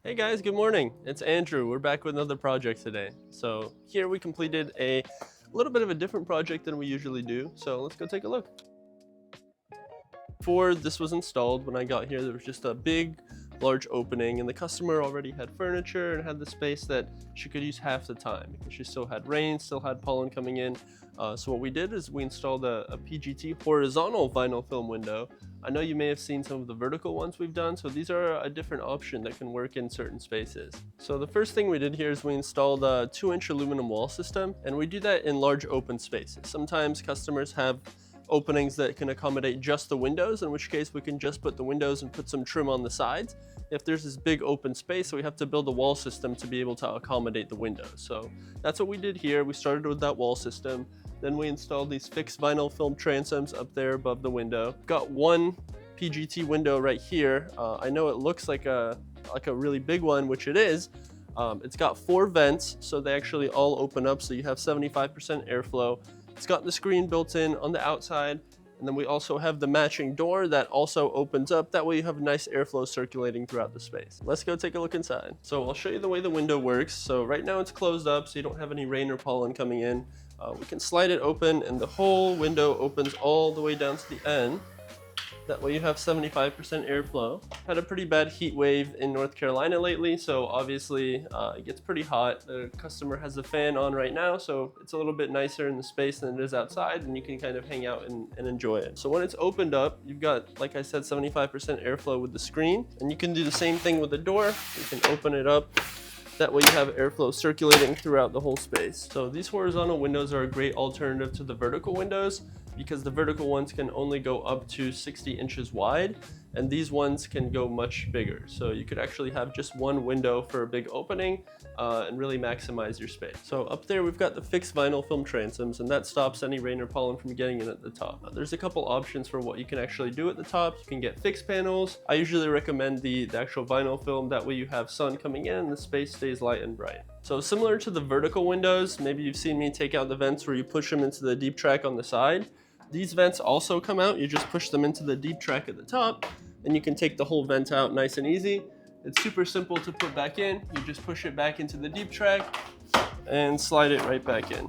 Hey guys, good morning. It's Andrew. We're back with another project today. So here we completed a little bit of a different project than we usually do. So let's go take a look. Before this was installed, when I got here, there was just a big, large opening, and the customer already had furniture and had the space that she could use half the time because she still had rain, still had pollen coming in. So what we did is we installed a PGT horizontal vinyl film window. I know you may have seen some of the vertical ones we've done, so these are a different option that can work in certain spaces. So the first thing we did here is we installed a 2-inch aluminum wall system, and we do that in large open spaces. Sometimes customers have openings that can accommodate just the windows, in which case we can just put the windows and put some trim on the sides. If there's this big open space, we have to build a wall system to be able to accommodate the windows. So that's what we did here. We started with that wall system. Then we installed these fixed vinyl film transoms up there above the window. Got one PGT window right here. I know it looks like a really big one, which it is. It's got 4 vents, so they actually all open up, so you have 75% airflow. It's got the screen built in on the outside, and then we also have the matching door that also opens up. That way you have nice airflow circulating throughout the space. Let's go take a look inside. So I'll show you the way the window works. So right now it's closed up, so you don't have any rain or pollen coming in. We can slide it open, and the whole window opens all the way down to the end. That way you have 75% airflow. Had a pretty bad heat wave in North Carolina lately, so obviously it gets pretty hot. The customer has a fan on right now, so it's a little bit nicer in the space than it is outside, and you can kind of hang out and enjoy it. So when it's opened up, you've got, like I said, 75% airflow with the screen, and you can do the same thing with the door. You can open it up. That way you have airflow circulating throughout the whole space. So these horizontal windows are a great alternative to the vertical windows because the vertical ones can only go up to 60 inches wide, and these ones can go much bigger. So you could actually have just one window for a big opening and really maximize your space. So up there we've got the fixed vinyl film transoms, and that stops any rain or pollen from getting in at the top. There's a couple options for what you can actually do at the top. You can get fixed panels. I usually recommend the actual vinyl film. That way you have sun coming in and the space stays light and bright. So similar to the vertical windows, maybe you've seen me take out the vents where you push them into the deep track on the side. These vents also come out. You just push them into the deep track at the top, and you can take the whole vent out nice and easy. It's super simple to put back in. You just push it back into the deep track and slide it right back in.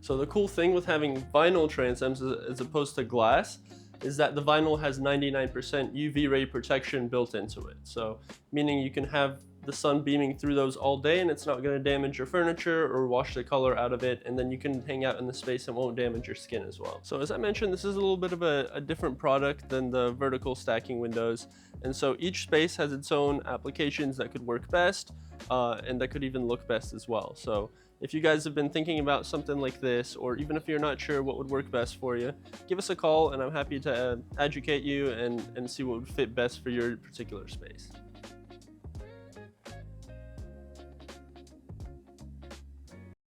So the cool thing with having vinyl transoms as opposed to glass is that the vinyl has 99% UV ray protection built into it. So meaning you can have the sun beaming through those all day and it's not going to damage your furniture or wash the color out of it, and then you can hang out in the space and won't damage your skin as well. So as I mentioned, this is a little bit of a different product than the vertical stacking windows, and so each space has its own applications that could work best and that could even look best as well. So if you guys have been thinking about something like this, or even if you're not sure what would work best for you, give us a call and I'm happy to educate you and see what would fit best for your particular space.